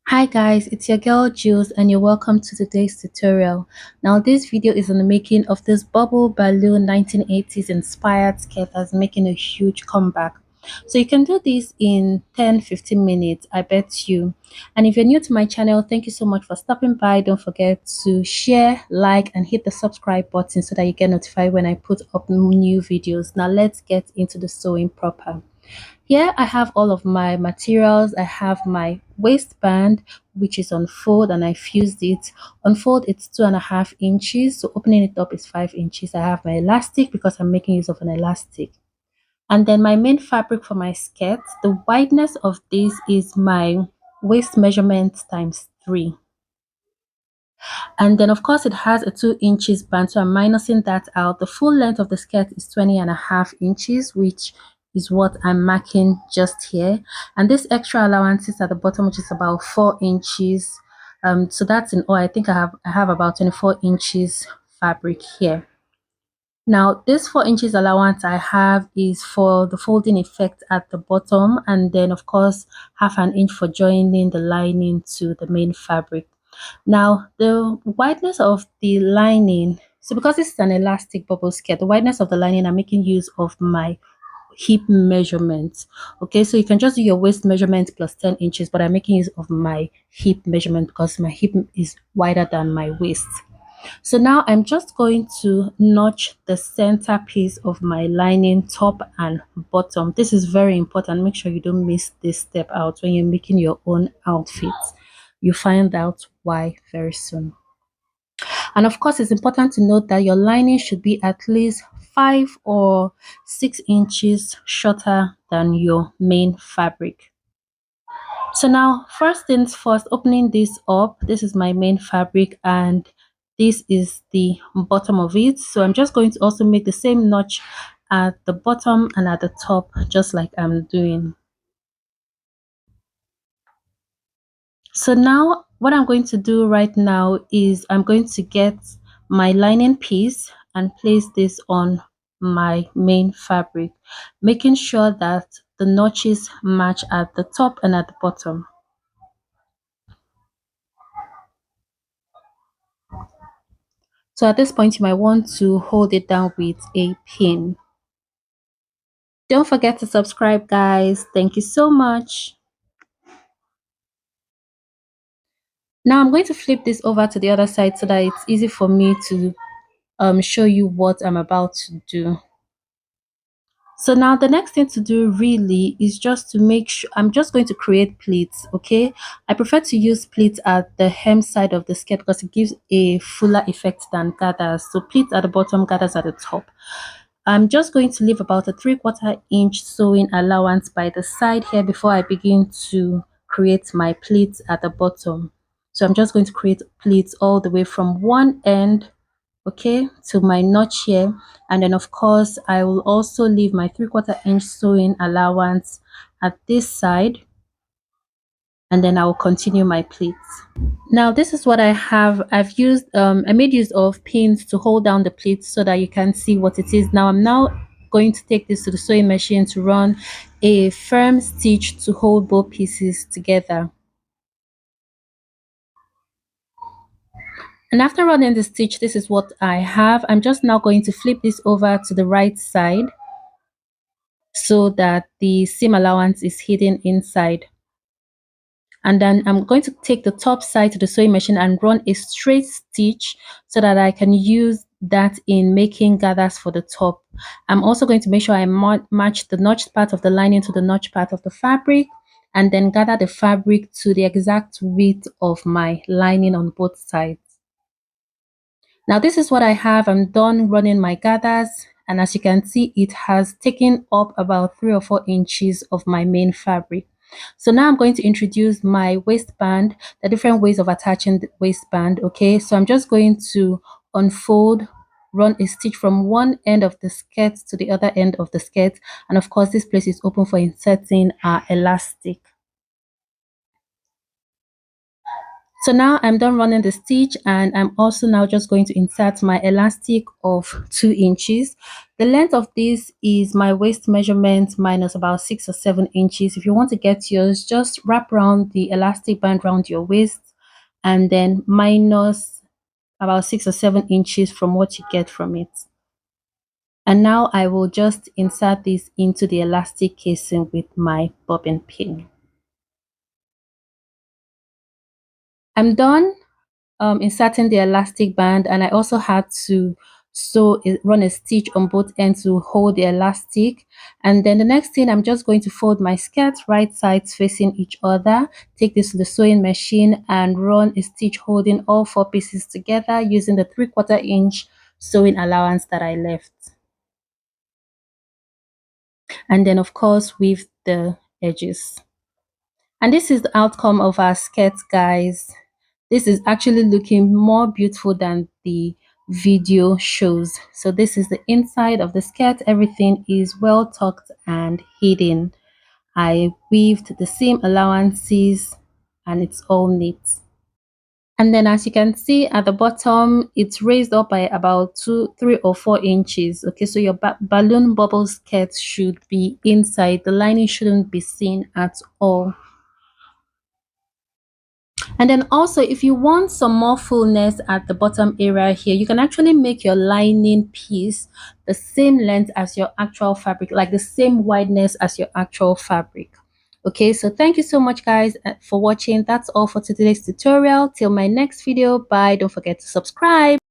Hi guys, it's your girl Jules and you're welcome to today's tutorial. Now this video is on the making of this bubble balloon 1980s inspired skirt that's making a huge comeback. So you can do this in 10-15 minutes, I bet you. And if you're new to my channel, thank you so much for stopping by. Don't forget to share, like and hit the subscribe button so that you get notified when I put up new videos. Now let's get into the sewing proper. Here I have all of my materials. I have my waistband, which is on fold, and I fused it. On fold, it's 2.5 inches. So opening it up is 5 inches. I have my elastic because I'm making use of an elastic. And then my main fabric for my skirt, the wideness of this is my waist measurement times 3. And then of course it has a 2 inches band, so I'm minusing that out. The full length of the skirt is 20.5 inches, which is what I'm marking just here. And this extra allowance is at the bottom, which is about 4 inches. So that's in all. I think I have about 24 inches fabric here. Now this 4 inches allowance I have is for the folding effect at the bottom, and then of course half an inch for joining the lining to the main fabric. Now the wideness of the lining, so because this is an elastic bubble skirt, the wideness of the lining, I'm making use of my hip measurement. Okay, so you can just do your waist measurement plus 10 inches, but I'm making use of my hip measurement because my hip is wider than my waist. So now I'm just going to notch the center piece of my lining, top and bottom. This is very important. Make sure you don't miss this step out when you're making your own outfits. You find out why very soon. And of course, it's important to note that your lining should be at least 5 or 6 inches shorter than your main fabric. So now, first things first, opening this up, this is my main fabric and this is the bottom of it. So I'm just going to also make the same notch at the bottom and at the top, just like I'm doing. So now what I'm going to do right now is I'm going to get my lining piece and place this on my main fabric, making sure that the notches match at the top and at the bottom. So at this point, you might want to hold it down with a pin. Don't forget to subscribe, guys. Thank you so much. Now I'm going to flip this over to the other side so that it's easy for me to show you what I'm about to do. So now the next thing to do really is just to make sure I'm just going to create pleats. Okay, I prefer to use pleats at the hem side of the skirt because it gives a fuller effect than gathers. So pleats at the bottom, gathers at the top. I'm just going to leave about a 3/4 inch sewing allowance by the side here before I begin to create my pleats at the bottom. So I'm just going to create pleats all the way from one end, okay, to my notch here. And then of course I will also leave my 3/4 inch sewing allowance at this side, and then I will continue my pleats. Now this is what I have. I made use of pins to hold down the pleats so that you can see what it is. Now I'm going to take this to the sewing machine to run a firm stitch to hold both pieces together. And after running the stitch, this is what I have. I'm just now going to flip this over to the right side so that the seam allowance is hidden inside. And then I'm going to take the top side to the sewing machine and run a straight stitch so that I can use that in making gathers for the top. I'm also going to make sure I match the notched part of the lining to the notched part of the fabric, and then gather the fabric to the exact width of my lining on both sides. Now this is what I have. I'm done running my gathers, and as you can see, it has taken up about 3 or 4 inches of my main fabric. So now I'm going to introduce my waistband, the different ways of attaching the waistband. Okay, so I'm just going to unfold, run a stitch from one end of the skirt to the other end of the skirt, and of course this place is open for inserting our elastic. So now I'm done running the stitch, and I'm also now just going to insert my elastic of 2 inches. The length of this is my waist measurement minus about 6 or 7 inches. If you want to get yours, just wrap around the elastic band around your waist and then minus about 6 or 7 inches from what you get from it. And now I will just insert this into the elastic casing with my bobbin pin. I'm done inserting the elastic band, and I also had to run a stitch on both ends to hold the elastic. And then the next thing, I'm just going to fold my skirt right sides facing each other, take this to the sewing machine and run a stitch holding all 4 pieces together using the 3/4 inch sewing allowance that I left. And then of course weave the edges. And this is the outcome of our skirt, guys. This is actually looking more beautiful than the video shows. So this is the inside of the skirt. Everything is well tucked and hidden. I weaved the seam allowances and it's all neat. And then as you can see at the bottom, it's raised up by about 2, 3 or 4 inches. Okay, so your balloon bubble skirt should be inside. The lining shouldn't be seen at all. And then also, if you want some more fullness at the bottom area here, you can actually make your lining piece the same length as your actual fabric, like the same wideness as your actual fabric. Okay, so thank you so much, guys, for watching. That's all for today's tutorial. Till my next video, bye. Don't forget to subscribe.